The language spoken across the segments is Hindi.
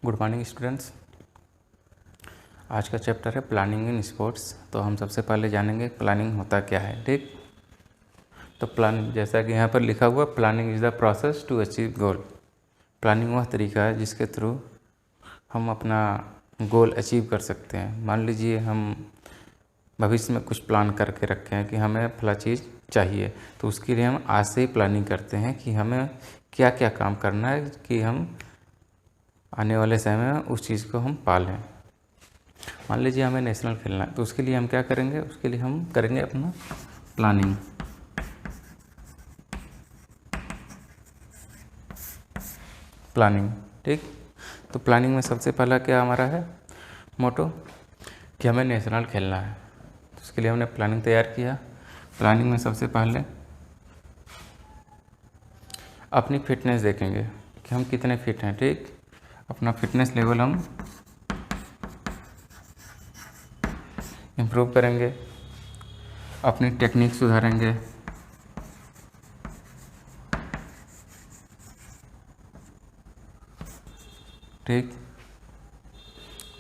Good morning students. आज का चैप्टर है प्लानिंग इन स्पोर्ट्स। तो हम सबसे पहले जानेंगे प्लानिंग होता क्या है। ठीक, तो प्लान जैसा कि यहाँ पर लिखा हुआ, planning is the process to achieve goal. Planning वह तरीका है जिसके थ्रू हम अपना गोल अचीव कर सकते हैं। मान लीजिए हम भविष्य में कुछ प्लान करके रखे हैं कि हमें फला चीज़ चाहिए, तो उसके लिए हम आज से ही प्लानिंग करते हैं कि हमें क्या क्या काम करना है कि हम आने वाले समय में उस चीज़ को हम पालें। मान लीजिए हमें नेशनल खेलना है, तो उसके लिए हम क्या करेंगे, उसके लिए हम करेंगे अपना प्लानिंग। ठीक, तो प्लानिंग में सबसे पहला क्या हमारा है मोटो कि हमें नेशनल खेलना है, तो उसके लिए हमने प्लानिंग तैयार किया। प्लानिंग में सबसे पहले अपनी फिटनेस देखेंगे कि हम कितने फिट हैं। ठीक, अपना फिटनेस लेवल हम इम्प्रूव करेंगे, अपनी टेक्निक सुधारेंगे, ठीक।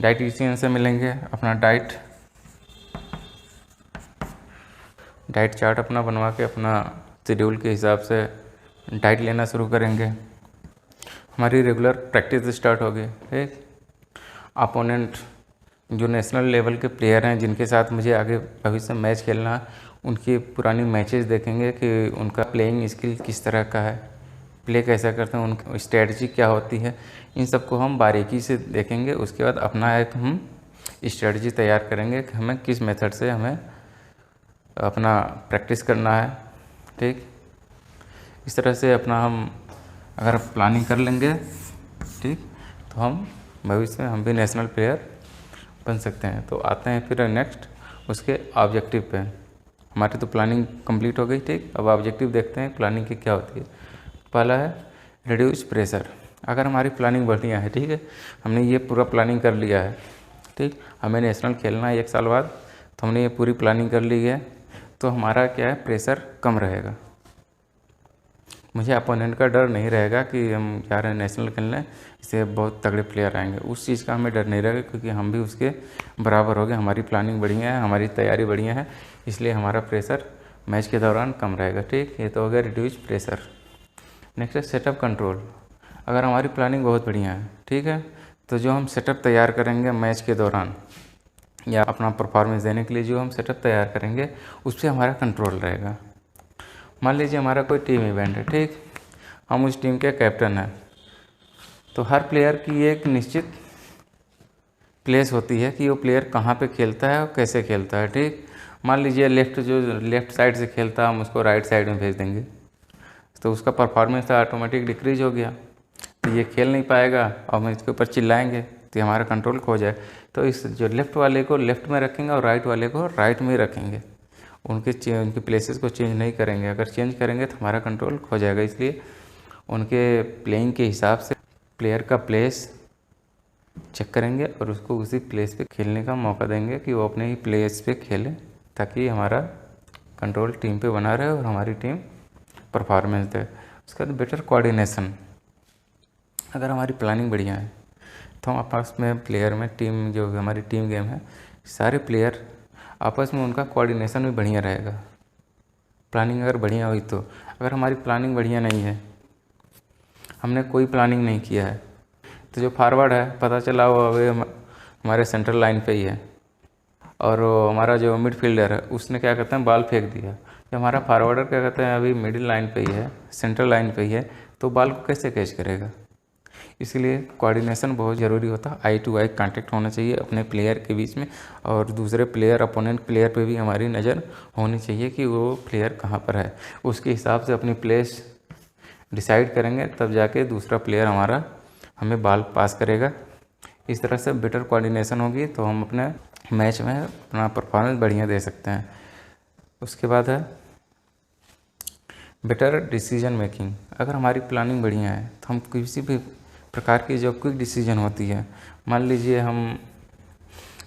डाइटिशियन से मिलेंगे, अपना डाइट चार्ट अपना बनवा के अपना शेड्यूल के हिसाब से डाइट लेना शुरू करेंगे। हमारी रेगुलर प्रैक्टिस स्टार्ट होगी। ठीक, अपोनेंट जो नेशनल लेवल के प्लेयर हैं जिनके साथ मुझे आगे भविष्य में मैच खेलना, उनकी पुरानी मैचेस देखेंगे कि उनका प्लेइंग स्किल किस तरह का है, प्ले कैसा करते हैं, उनकी स्ट्रेटजी क्या होती है, इन सबको हम बारीकी से देखेंगे। उसके बाद अपना एक हम स्ट्रेटजी तैयार करेंगे कि हमें किस मेथड से हमें अपना प्रैक्टिस करना है। ठीक, इस तरह से अपना हम अगर प्लानिंग कर लेंगे, ठीक, तो हम भविष्य में हम भी नेशनल प्लेयर बन सकते हैं। तो आते हैं फिर नेक्स्ट उसके ऑब्जेक्टिव पे। हमारी तो प्लानिंग कंप्लीट हो गई। ठीक, अब ऑब्जेक्टिव देखते हैं प्लानिंग की क्या होती है। पहला है रिड्यूस प्रेशर। अगर हमारी प्लानिंग बढ़िया है, ठीक है, हमने ये पूरा प्लानिंग कर लिया है, ठीक, हमें नेशनल खेलना है 1 साल बाद, तो हमने ये पूरी प्लानिंग कर ली है, तो हमारा क्या है, प्रेशर कम रहेगा। मुझे अपोनेंट का डर नहीं रहेगा कि हम जा रहे हैं नेशनल खेलने, इससे बहुत तगड़े प्लेयर आएंगे, उस चीज़ का हमें डर नहीं रहेगा, क्योंकि हम भी उसके बराबर हो गए। हमारी प्लानिंग बढ़िया है, हमारी तैयारी बढ़िया है, इसलिए हमारा प्रेशर मैच के दौरान कम रहेगा। ठीक, ये तो हो गया रिड्यूस प्रेशर। नेक्स्ट है सेटअप कंट्रोल। अगर हमारी प्लानिंग बहुत बढ़िया है, ठीक है, तो जो हम सेटअप तैयार करेंगे मैच के दौरान या अपना परफॉर्मेंस देने के लिए जो हम सेटअप तैयार करेंगे, उस पर हमारा कंट्रोल रहेगा। मान लीजिए हमारा कोई टीम इवेंट है, ठीक, हम उस टीम के कैप्टन हैं, तो हर प्लेयर की एक निश्चित प्लेस होती है कि वो प्लेयर कहाँ पे खेलता है और कैसे खेलता है। ठीक, मान लीजिए लेफ़्ट साइड से खेलता है, हम उसको राइट साइड में भेज देंगे, तो उसका परफॉर्मेंस तो ऑटोमेटिक डिक्रीज हो गया, तो ये खेल नहीं पाएगा और हम इसके ऊपर चिल्लाएंगे तो हमारा कंट्रोल खो जाए। तो इस जो लेफ़्ट वाले को लेफ़्ट में रखेंगे और राइट वाले को राइट में रखेंगे, उनकी प्लेसेस को चेंज नहीं करेंगे। अगर चेंज करेंगे तो हमारा कंट्रोल खो जाएगा, इसलिए उनके प्लेइंग के हिसाब से प्लेयर का प्लेस चेक करेंगे और उसको उसी प्लेस पे खेलने का मौका देंगे कि वो अपने ही प्लेस पे खेले, ताकि हमारा कंट्रोल टीम पे बना रहे और हमारी टीम परफॉर्मेंस दे। उसके बाद बेटर कोऑर्डिनेशन। अगर हमारी प्लानिंग बढ़िया है तो हम आपस में प्लेयर में टीम, जो हमारी टीम गेम है, सारे प्लेयर आपस में उनका कोऑर्डिनेशन भी बढ़िया रहेगा। प्लानिंग अगर बढ़िया हुई तो। अगर हमारी प्लानिंग बढ़िया नहीं है, हमने कोई प्लानिंग नहीं किया है, तो जो फॉरवर्ड है पता चला वो अभी हमारे सेंट्रल लाइन पे ही है, और हमारा जो मिडफील्डर है उसने क्या कहते हैं बॉल फेंक दिया, जो हमारा फॉरवर्डर क्या कहते हैं अभी मिडिल लाइन पे ही है, सेंट्रल लाइन पे ही है, तो बॉल को कैसे कैच करेगा। इसलिए कोऑर्डिनेशन बहुत ज़रूरी होता है। आई टू आई कांटेक्ट होना चाहिए अपने प्लेयर के बीच में, और दूसरे प्लेयर अपोनेंट प्लेयर पे भी हमारी नज़र होनी चाहिए कि वो प्लेयर कहाँ पर है। उसके हिसाब से अपनी प्लेस डिसाइड करेंगे, तब जाके दूसरा प्लेयर हमारा हमें बॉल पास करेगा। इस तरह से बेटर कोऑर्डिनेशन होगी तो हम अपने मैच में अपना परफॉर्मेंस बढ़िया दे सकते हैं। उसके बाद है बेटर डिसीजन मेकिंग। अगर हमारी प्लानिंग बढ़िया है तो हम किसी भी प्रकार की जो क्विक डिसीजन होती है, मान लीजिए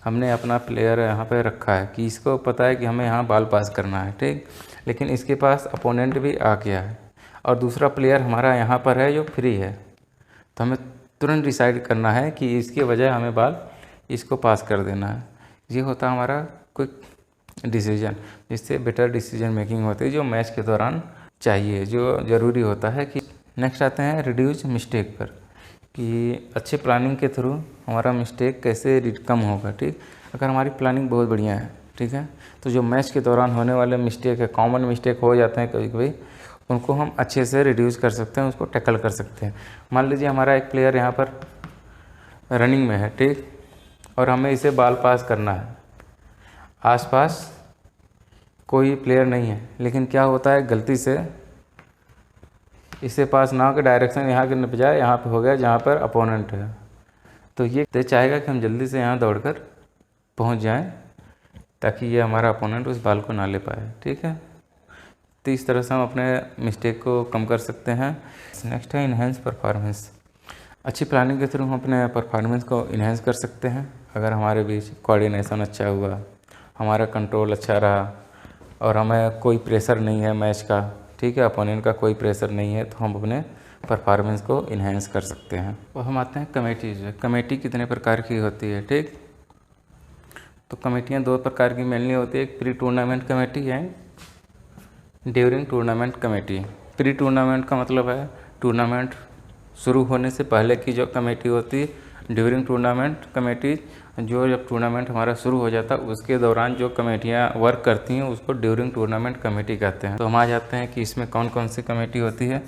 हमने अपना प्लेयर यहाँ पे रखा है कि इसको पता है कि हमें यहाँ बॉल पास करना है, ठीक, लेकिन इसके पास अपोनेंट भी आ गया है और दूसरा प्लेयर हमारा यहाँ पर है जो फ्री है, तो हमें तुरंत डिसाइड करना है कि इसके वजह हमें बॉल इसको पास कर देना है। ये होता है हमारा क्विक डिसीजन, जिससे बेटर डिसीजन मेकिंग होती है जो मैच के दौरान चाहिए, जो ज़रूरी होता है। कि नेक्स्ट आते हैं रिड्यूस मिस्टेक पर, कि अच्छे प्लानिंग के थ्रू हमारा मिस्टेक कैसे कम होगा। ठीक, अगर हमारी प्लानिंग बहुत बढ़िया है, ठीक है, तो जो मैच के दौरान होने वाले मिस्टेक है, कॉमन मिस्टेक हो जाते हैं कभी कभी, उनको हम अच्छे से रिड्यूस कर सकते हैं, उसको टैकल कर सकते हैं। मान लीजिए हमारा एक प्लेयर यहाँ पर रनिंग में है, ठीक, और हमें इसे बॉल पास करना है, आसपास कोई प्लेयर नहीं है, लेकिन क्या होता है गलती से इसे पास ना हो के डायरेक्शन यहाँ के बजाय यहाँ पे हो गया जहाँ पर अपोनेंट है, तो ये चाहेगा कि हम जल्दी से यहाँ दौड़कर पहुँच जाएं ताकि ये हमारा अपोनेंट उस बॉल को ना ले पाए। ठीक है, तो इस तरह से हम अपने मिस्टेक को कम कर सकते हैं। नेक्स्ट है इन्हेंस परफॉर्मेंस। अच्छी प्लानिंग के थ्रू हम अपने परफॉर्मेंस को इन्हेंस कर सकते हैं। अगर हमारे बीच कोऑर्डिनेशन अच्छा हुआ, हमारा कंट्रोल अच्छा रहा और हमें कोई प्रेशर नहीं है मैच का, ठीक है, अपोनेंट का कोई प्रेशर नहीं है, तो हम अपने परफॉर्मेंस को इन्हेंस कर सकते हैं। और हम आते हैं कमेटीज। कमेटी कितने प्रकार की होती है, ठीक, तो कमेटियाँ 2 प्रकार की मेनली होती है। एक प्री टूर्नामेंट कमेटी है, during tournament committee. Pre tournament का मतलब है टूर्नामेंट शुरू होने से पहले की जो कमेटी होती है। ड्यूरिंग टूर्नामेंट कमेटी, जो जब टूर्नामेंट हमारा शुरू हो जाता है उसके दौरान जो कमेटियाँ वर्क करती हैं उसको ड्यूरिंग टूर्नामेंट कमेटी कहते हैं। तो हम आ जाते हैं कि इसमें कौन कौन सी कमेटी होती है।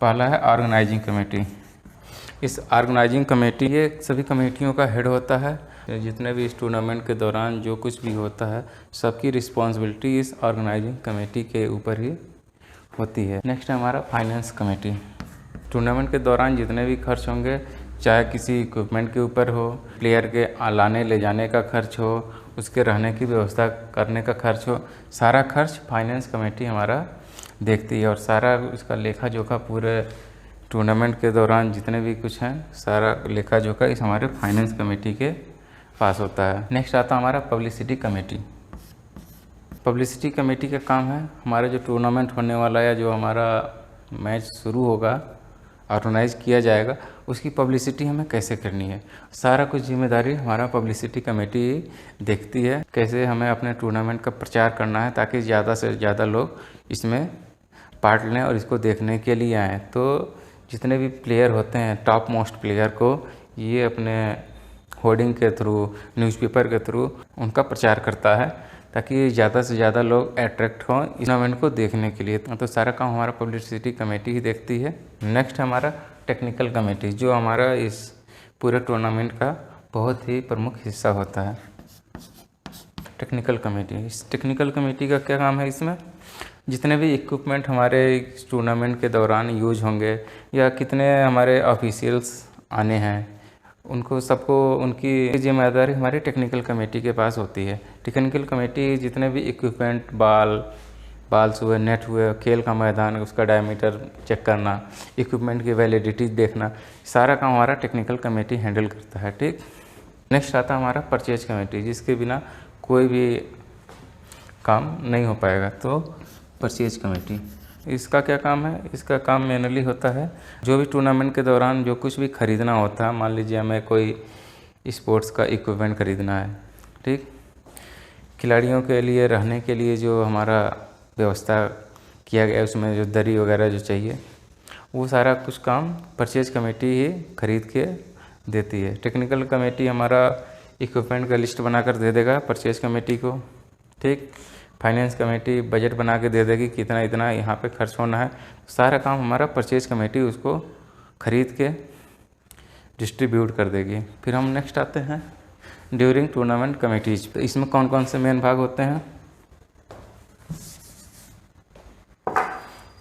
पहला है ऑर्गेनाइजिंग कमेटी। इस ऑर्गेनाइजिंग कमेटी, ये सभी कमेटियों का हेड होता है। जितने भी इस टूर्नामेंट के दौरान जो कुछ भी होता है सबकी रिस्पॉन्सिबिलिटी इस ऑर्गेनाइजिंग कमेटी के ऊपर ही होती है। नेक्स्ट है हमारा फाइनेंस कमेटी। टूर्नामेंट के दौरान जितने भी खर्च होंगे, चाहे किसी इक्विपमेंट के ऊपर हो, प्लेयर के लाने ले जाने का खर्च हो, उसके रहने की व्यवस्था करने का खर्च हो, सारा खर्च फाइनेंस कमेटी हमारा देखती है। और सारा उसका लेखा जोखा पूरे टूर्नामेंट के दौरान जितने भी कुछ हैं सारा लेखा जोखा इस हमारे फाइनेंस कमेटी के पास होता है। नेक्स्ट आता हमारा पब्लिसिटी कमेटी। पब्लिसिटी कमेटी का काम है हमारा जो टूर्नामेंट होने वाला है, जो हमारा मैच शुरू होगा, ऑर्गेनाइज किया जाएगा, उसकी पब्लिसिटी हमें कैसे करनी है, सारा कुछ जिम्मेदारी हमारा पब्लिसिटी कमेटी देखती है। कैसे हमें अपने टूर्नामेंट का प्रचार करना है ताकि ज़्यादा से ज़्यादा लोग इसमें पार्ट लें और इसको देखने के लिए आएँ। तो जितने भी प्लेयर होते हैं, टॉप मोस्ट प्लेयर को ये अपने होर्डिंग के थ्रू, न्यूज़पेपर के थ्रू उनका प्रचार करता है ताकि ज़्यादा से ज़्यादा लोग अट्रैक्ट हों इस टूर्नामेंट को देखने के लिए। तो सारा काम हमारा पब्लिसिटी कमेटी ही देखती है। नेक्स्ट हमारा टेक्निकल कमेटी, जो हमारा इस पूरे टूर्नामेंट का बहुत ही प्रमुख हिस्सा होता है। टेक्निकल कमेटी, इस टेक्निकल कमेटी का क्या काम है, इसमें जितने भी इक्विपमेंट हमारे इस टूर्नामेंट के दौरान यूज होंगे या कितने हमारे ऑफिशियल्स आने हैं, उनको सबको उनकी जिम्मेदारी हमारी टेक्निकल कमेटी के पास होती है। टेक्निकल कमेटी जितने भी इक्विपमेंट, बाल्स हुए, नेट हुए, खेल का मैदान, उसका डायमीटर चेक करना, इक्विपमेंट की वैलिडिटी देखना, सारा काम हमारा टेक्निकल कमेटी हैंडल करता है। ठीक, नेक्स्ट आता हमारा परचेज कमेटी, जिसके बिना कोई भी काम नहीं हो पाएगा। तो परचेज कमेटी, इसका क्या काम है, इसका काम मेनली होता है जो भी टूर्नामेंट के दौरान जो कुछ भी खरीदना होता है। मान लीजिए हमें कोई स्पोर्ट्स का इक्विपमेंट खरीदना है, ठीक, खिलाड़ियों के लिए रहने के लिए जो हमारा व्यवस्था किया गया है, उसमें जो दरी वगैरह जो चाहिए, वो सारा कुछ काम परचेज कमेटी ही खरीद के देती है। टेक्निकल कमेटी हमारा इक्विपमेंट का लिस्ट बनाकर दे देगा परचेज कमेटी को, ठीक। फाइनेंस कमेटी बजट बना के दे देगी कितना इतना यहाँ पे खर्च होना है। सारा काम हमारा परचेज कमेटी उसको खरीद के डिस्ट्रीब्यूट कर देगी। फिर हम नेक्स्ट आते हैं ड्यूरिंग टूर्नामेंट कमेटीज। तो इसमें कौन कौन से मेन भाग होते हैं,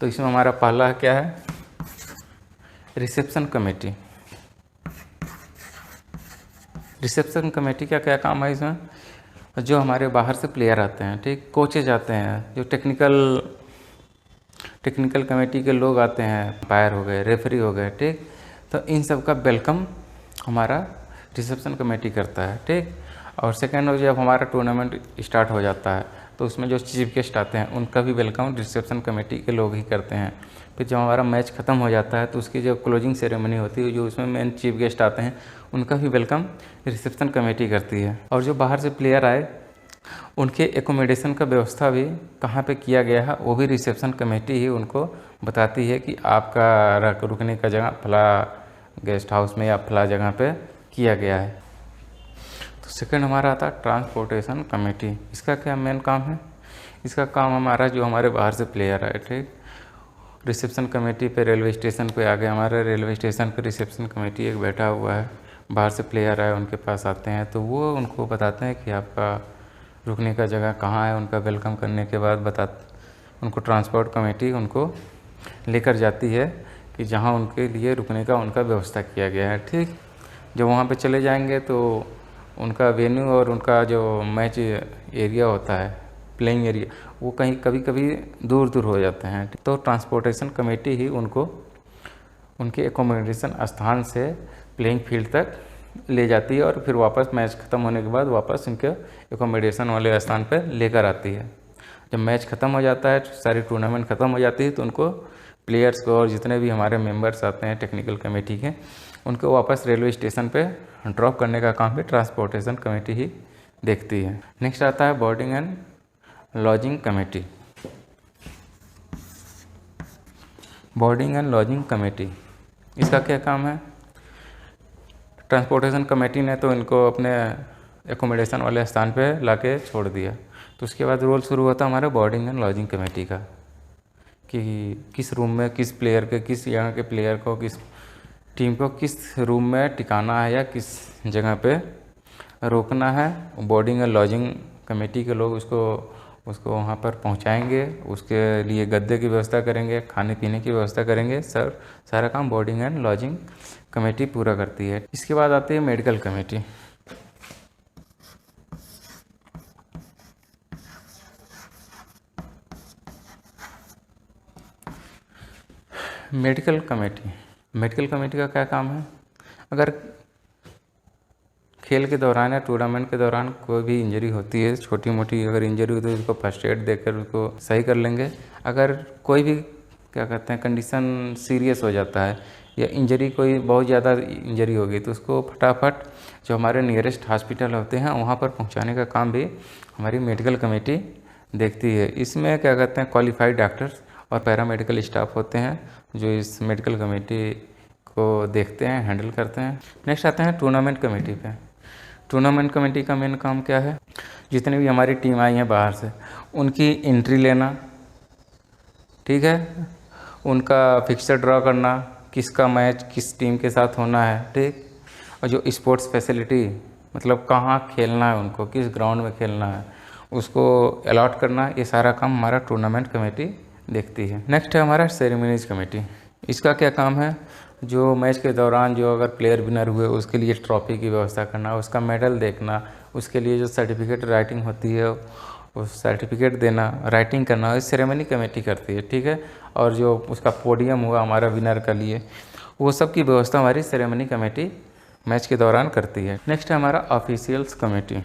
तो इसमें हमारा पहला क्या है, रिसेप्शन कमेटी। रिसेप्शन कमेटी का क्या काम है, इसमें जो हमारे बाहर से प्लेयर आते हैं, ठीक, कोचेज आते हैं, जो टेक्निकल कमेटी के लोग आते हैं, अंपायर हो गए, रेफरी हो गए, ठीक, तो इन सब का वेलकम हमारा रिसेप्शन कमेटी करता है, ठीक। और सेकेंड हो, जब हमारा टूर्नामेंट स्टार्ट हो जाता है, तो उसमें जो चीफ गेस्ट आते हैं उनका भी वेलकम रिसेप्शन कमेटी के लोग ही करते हैं। फिर जब हमारा मैच ख़त्म हो जाता है तो उसकी जो क्लोजिंग सेरेमनी होती है, जो उसमें मेन चीफ गेस्ट आते हैं, उनका भी वेलकम रिसेप्शन कमेटी करती है। और जो बाहर से प्लेयर आए उनके एकोमोडेशन का व्यवस्था भी कहाँ पे किया गया है वो भी रिसेप्शन कमेटी ही उनको बताती है कि आपका रुकने का जगह फला गेस्ट हाउस में या फला जगह पे किया गया है। तो सेकंड हमारा आता है ट्रांसपोर्टेशन कमेटी। इसका क्या मेन काम है? इसका काम हमारा जो हमारे बाहर से प्लेयर आए, ठीक, रिसेप्शन कमेटी पे रेलवे स्टेशन पे आ गए, हमारे रेलवे स्टेशन पे रिसेप्शन कमेटी एक बैठा हुआ है, बाहर से प्लेयर आए उनके पास आते हैं तो वो उनको बताते हैं कि आपका रुकने का जगह कहाँ है। उनका वेलकम करने के बाद उनको ट्रांसपोर्ट कमेटी उनको लेकर जाती है कि जहाँ उनके लिए रुकने का उनका व्यवस्था किया गया है, ठीक। जब वहाँ पे चले जाएंगे तो उनका वेन्यू और उनका जो मैच एरिया होता है, प्लेइंग एरिया, वो कहीं कभी कभी दूर दूर हो जाते हैं। तो ट्रांसपोर्टेशन कमेटी ही उनको उनके एकोमोडेशन स्थान से प्लेइंग फील्ड तक ले जाती है और फिर वापस मैच ख़त्म होने के बाद वापस उनके एकोमोडेशन वाले स्थान पर लेकर आती है। जब मैच ख़त्म हो जाता है, सारी टूर्नामेंट ख़त्म हो जाती है, तो उनको प्लेयर्स को और जितने भी हमारे मेंबर्स आते हैं टेक्निकल कमेटी के, उनको वापस रेलवे स्टेशन पे ड्रॉप करने का काम भी ट्रांसपोर्टेशन कमेटी ही देखती है। नेक्स्ट आता है boarding and lodging committee. Boarding and lodging committee, इसका क्या काम है? ट्रांसपोर्टेशन कमेटी ने तो इनको अपने एकोमोडेशन वाले स्थान पे लाके छोड़ दिया, तो उसके बाद रोल शुरू होता है हमारे बोर्डिंग एंड लॉजिंग कमेटी का कि किस रूम में किस प्लेयर के, किस यहाँ के प्लेयर को, किस टीम को किस रूम में टिकाना है या किस जगह पे रोकना है। बोर्डिंग एंड लॉजिंग कमेटी के लोग उसको वहाँ पर पहुँचाएंगे, उसके लिए गद्दे की व्यवस्था करेंगे, खाने पीने की व्यवस्था करेंगे, सारा काम बोर्डिंग एंड लॉजिंग कमेटी पूरा करती है। इसके बाद आती है मेडिकल कमेटी। मेडिकल कमेटी का क्या काम है? अगर खेल के दौरान या टूर्नामेंट के दौरान कोई भी इंजरी होती है, छोटी मोटी अगर इंजरी होती है, तो उसको फर्स्ट एड देकर उसको सही कर लेंगे। अगर कोई भी क्या कहते हैं कंडीशन सीरियस हो जाता है या इंजरी कोई बहुत ज़्यादा इंजरी हो गई, तो उसको फटाफट जो हमारे नियरेस्ट हॉस्पिटल होते हैं वहाँ पर पहुँचाने का काम भी हमारी मेडिकल कमेटी देखती है। इसमें क्या कहते हैं क्वालिफाइड डॉक्टर्स और पैरामेडिकल स्टाफ होते हैं जो इस मेडिकल कमेटी को देखते हैं, हैंडल करते हैं। नेक्स्ट आते हैं टूर्नामेंट कमेटी पे। टूर्नामेंट कमेटी का मेन काम क्या है? जितनी भी हमारी टीम आई हैं बाहर से, उनकी एंट्री लेना, ठीक है, उनका फिक्सर ड्रॉ करना, किसका मैच किस टीम के साथ होना है, ठीक, और जो स्पोर्ट्स फैसिलिटी मतलब कहाँ खेलना है, उनको किस ग्राउंड में खेलना है, उसको अलॉट करना, ये सारा काम हमारा टूर्नामेंट कमेटी देखती है। नेक्स्ट है हमारा सेरेमनीज कमेटी। इसका क्या काम है? जो मैच के दौरान जो अगर प्लेयर विनर हुए उसके लिए ट्रॉफी की व्यवस्था करना, उसका मेडल देखना, उसके लिए जो सर्टिफिकेट राइटिंग होती है उस सर्टिफिकेट देना, राइटिंग करना, इस सेरेमनी कमेटी करती है, ठीक है। और जो उसका पोडियम हुआ हमारा विनर का लिए, वो सब की व्यवस्था हमारी सेरेमनी कमेटी मैच के दौरान करती है। नेक्स्ट है हमारा ऑफिशियल्स कमेटी।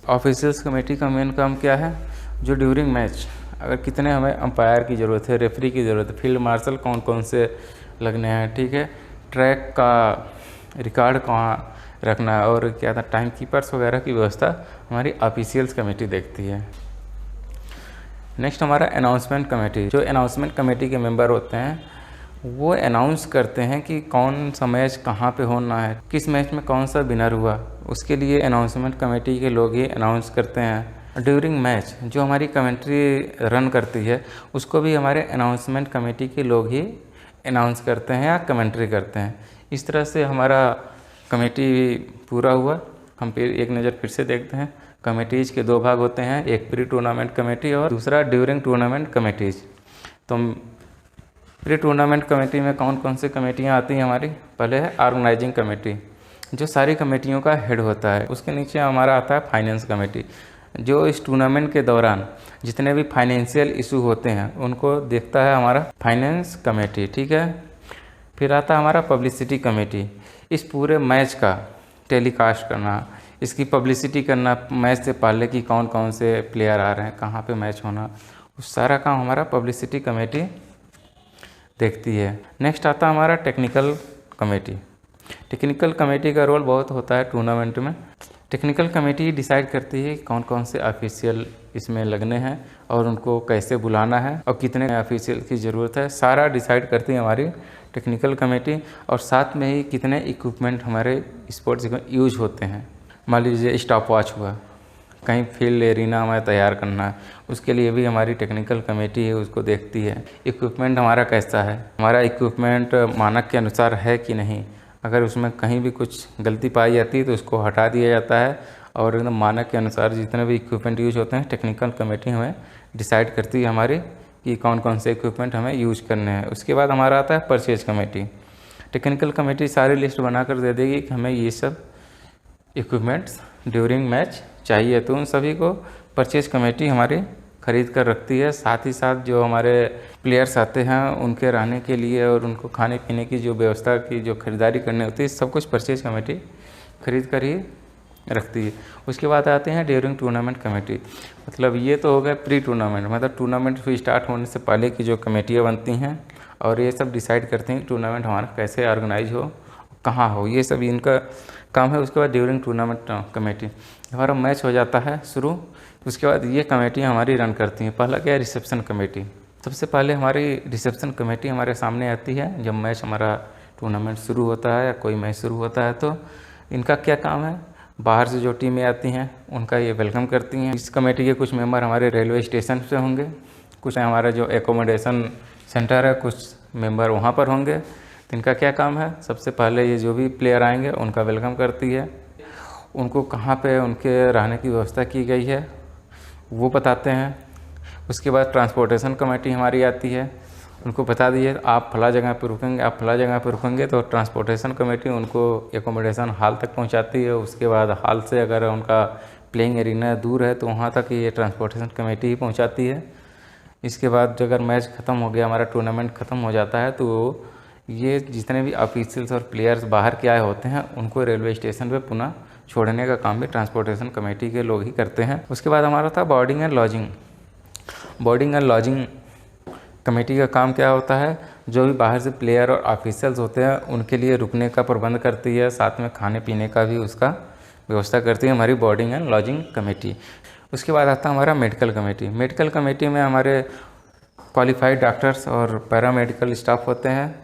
ऑफिशियल्स कमेटी का मेन काम क्या है? जो ड्यूरिंग मैच अगर कितने हमें अंपायर की ज़रूरत है, रेफरी की ज़रूरत है, फील्ड मार्शल कौन कौन से लगने हैं, ठीक है, ट्रैक का रिकॉर्ड कहाँ रखना है और क्या था टाइम कीपर्स वगैरह की व्यवस्था हमारी ऑफिशियल्स कमेटी देखती है। नेक्स्ट हमारा अनाउंसमेंट कमेटी। जो अनाउंसमेंट कमेटी के मेंबर होते हैं वो अनाउंस करते हैं कि कौन सा मैच कहाँ पे होना है, किस मैच में कौन सा विनर हुआ, उसके लिए अनाउंसमेंट कमेटी के लोग ही अनाउंस करते हैं। ड्यूरिंग मैच जो हमारी कमेंट्री रन करती है उसको भी हमारे अनाउंसमेंट कमेटी के लोग ही अनाउंस करते हैं या कमेंट्री करते हैं। इस तरह से हमारा कमेटी पूरा हुआ। हम फिर एक नज़र फिर से देखते हैं। कमेटीज़ के दो भाग होते हैं, एक प्री टूर्नामेंट कमेटी और दूसरा ड्यूरिंग टूर्नामेंट कमेटीज़। तो प्री टूर्नामेंट कमेटी में कौन कौन सी कमेटियाँ आती हैं हमारी? पहले है ऑर्गेनाइजिंग कमेटी, जो सारी कमेटियों का हेड होता है। उसके नीचे हमारा आता है फाइनेंस कमेटी, जो इस टूर्नामेंट के दौरान जितने भी फाइनेंशियल इशू होते हैं उनको देखता है हमारा फाइनेंस कमेटी, ठीक है। फिर आता है हमारा पब्लिसिटी कमेटी, इस पूरे मैच का टेलीकास्ट करना, इसकी पब्लिसिटी करना, मैच से पहले कि कौन कौन से प्लेयर आ रहे हैं, कहाँ पे मैच होना, उस सारा काम हमारा पब्लिसिटी कमेटी देखती है। नेक्स्ट आता है हमारा टेक्निकल कमेटी। टेक्निकल कमेटी का रोल बहुत होता है टूर्नामेंट में। टेक्निकल कमेटी डिसाइड करती है कौन कौन से ऑफिशियल इसमें लगने हैं और उनको कैसे बुलाना है और कितने ऑफिशियल की ज़रूरत है, सारा डिसाइड करती है हमारी टेक्निकल कमेटी। और साथ में ही कितने इक्विपमेंट हमारे स्पोर्ट्स में यूज होते हैं। मान लीजिए स्टॉप वॉच हुआ, कहीं फील्ड एरिना हमें तैयार करना है, उसके लिए भी हमारी टेक्निकल कमेटी है, उसको देखती है। इक्विपमेंट हमारा कैसा है, हमारा इक्विपमेंट मानक के अनुसार है कि नहीं, अगर उसमें कहीं भी कुछ गलती पाई जाती है तो उसको हटा दिया जाता है और एकदम मानक के अनुसार जितने भी इक्विपमेंट यूज होते हैं टेक्निकल कमेटी हमें डिसाइड करती है हमारी कि कौन कौन से इक्विपमेंट हमें यूज करने हैं। उसके बाद हमारा आता है परचेज कमेटी। टेक्निकल कमेटी सारी लिस्ट बनाकर दे देगी कि हमें ये सब इक्विपमेंट्स ड्यूरिंग मैच चाहिए, तो उन सभी को परचेज कमेटी हमारी खरीद कर रखती है। साथ ही साथ जो हमारे प्लेयर्स आते हैं उनके रहने के लिए और उनको खाने पीने की जो व्यवस्था की जो खरीदारी करनी होती है, सब कुछ परचेज कमेटी खरीद कर ही रखती है। उसके बाद आते हैं ड्यूरिंग टूर्नामेंट कमेटी। मतलब ये तो हो गया प्री टूर्नामेंट, मतलब टूर्नामेंट फिर स्टार्ट होने से पहले की जो कमेटियाँ बनती हैं और ये सब डिसाइड करती हैं टूर्नामेंट हमारा कैसे ऑर्गेनाइज हो, कहाँ हो, ये सब इनका काम है। उसके बाद ड्यूरिंग टूर्नामेंट कमेटी हमारा मैच हो जाता है शुरू, उसके बाद ये कमेटी हमारी रन करती हैं। पहला क्या है, रिसेप्शन कमेटी। सबसे पहले हमारी रिसेप्शन कमेटी हमारे सामने आती है जब मैच हमारा टूर्नामेंट शुरू होता है या कोई मैच शुरू होता है। तो इनका क्या काम है, बाहर से जो टीमें आती हैं उनका ये वेलकम करती हैं। इस कमेटी के कुछ मेंबर हमारे रेलवे स्टेशन से होंगे, कुछ हमारा जो एकोमोडेशन सेंटर है कुछ मेंबर वहाँ पर होंगे। तो इनका क्या काम है, सबसे पहले ये जो भी प्लेयर आएंगे उनका वेलकम करती है, उनको कहाँ पे उनके रहने की व्यवस्था की गई है वो बताते हैं। उसके बाद ट्रांसपोर्टेशन कमेटी हमारी आती है, उनको बता दिए आप फला जगह पर रुकेंगे, आप फला जगह पर रुकेंगे, तो ट्रांसपोर्टेशन कमेटी उनको एकोमोडेशन हॉल तक पहुंचाती है। उसके बाद हॉल से अगर उनका प्लेइंग एरिना दूर है तो वहां तक ये ट्रांसपोर्टेशन कमेटी ही पहुंचाती है। इसके बाद अगर मैच ख़त्म हो गया, हमारा टूर्नामेंट ख़त्म हो जाता है, तो ये जितने भी ऑफिशियल्स और प्लेयर्स बाहर के आए होते हैं उनको रेलवे स्टेशन पर पुनः छोड़ने का काम भी ट्रांसपोर्टेशन कमेटी के लोग ही करते हैं। उसके बाद हमारा था boarding and lodging. Boarding and lodging committee का काम क्या होता है, जो भी बाहर से प्लेयर और ऑफिशियल्स होते हैं उनके लिए रुकने का प्रबंध करती है, साथ में खाने पीने का भी उसका व्यवस्था करती है हमारी बोर्डिंग एंड लॉजिंग कमेटी। उसके बाद आता है हमारा मेडिकल कमेटी। मेडिकल कमेटी में हमारे क्वालिफाइड डॉक्टर्स और पैरामेडिकल स्टाफ होते हैं,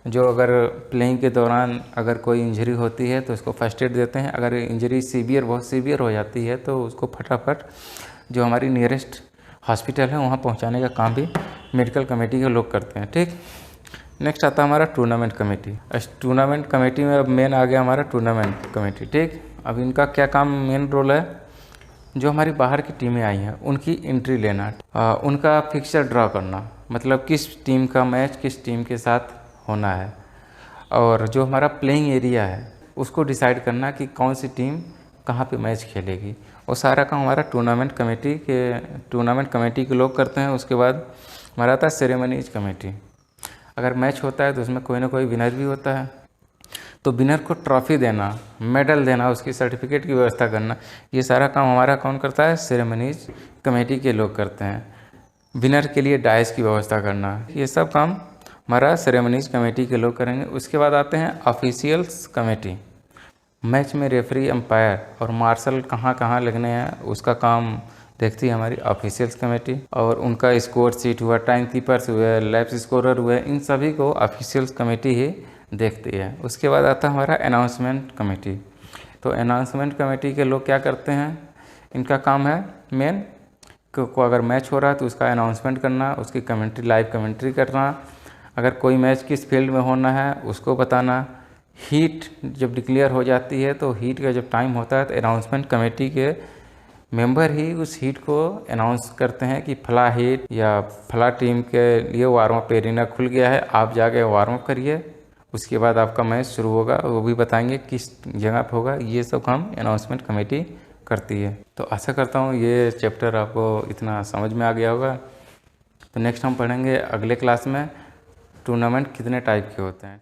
जो अगर प्लेइंग के दौरान अगर कोई इंजरी होती है तो उसको फर्स्ट एड देते हैं। अगर इंजरी बहुत सीवियर हो जाती है तो उसको फटाफट जो हमारी नियरेस्ट हॉस्पिटल है वहाँ पहुँचाने का काम भी मेडिकल कमेटी के लोग करते हैं। ठीक, नेक्स्ट आता है हमारा टूर्नामेंट कमेटी। टूर्नामेंट कमेटी में अब मेन आ गया हमारा टूर्नामेंट कमेटी। ठीक, अब इनका क्या काम, मेन रोल है, जो हमारी बाहर की टीमें आई हैं उनकी एंट्री लेना, उनका फिक्सर ड्रा करना, मतलब किस टीम का मैच किस टीम के साथ होना है, और जो हमारा प्लेइंग एरिया है उसको डिसाइड करना कि कौन सी टीम कहाँ पे मैच खेलेगी। और सारा काम हमारा टूर्नामेंट कमेटी के लोग करते हैं। उसके बाद हमारा आता है सेरेमनीज कमेटी। अगर मैच होता है तो उसमें कोई ना कोई विनर भी होता है, तो विनर को ट्रॉफी देना, मेडल देना, उसकी सर्टिफिकेट की व्यवस्था करना, ये सारा काम हमारा कौन करता है, सेरेमनीज कमेटी के लोग करते हैं। विनर के लिए डाइस की व्यवस्था करना, ये सब काम हमारा सेरेमनीज कमेटी के लोग करेंगे। उसके बाद आते हैं ऑफिशियल्स कमेटी। मैच में रेफरी, अंपायर और मार्शल कहाँ कहाँ लगने हैं उसका काम देखती है हमारी ऑफिशियल्स कमेटी। और उनका स्कोर शीट हुआ, टाइम कीपर्स हुए, लैप्स स्कोरर हुए, इन सभी को ऑफिशियल्स कमेटी ही देखती है। उसके बाद आता है हमारा अनाउंसमेंट कमेटी। तो अनाउंसमेंट कमेटी के लोग क्या करते हैं, इनका काम है मेन को अगर मैच हो रहा है तो उसका अनाउंसमेंट करना, उसकी कमेंट्री, लाइव कमेंट्री करना, अगर कोई मैच किस फील्ड में होना है उसको बताना। हीट जब डिक्लेयर हो जाती है तो हीट का जब टाइम होता है तो अनाउंसमेंट कमेटी के मेंबर ही उस हीट को अनाउंस करते हैं कि फला हीट या फला टीम के लिए वार्म अप एरिना खुल गया है, आप जाके वार्म अप करिए, उसके बाद आपका मैच शुरू होगा, वो भी बताएंगे किस जगह पर होगा। ये सब काम अनाउंसमेंट कमेटी करती है। तो आशा करता हूँ ये चैप्टर आपको इतना समझ में आ गया होगा। तो नेक्स्ट हम पढ़ेंगे अगले क्लास में टूर्नामेंट कितने टाइप के होते हैं।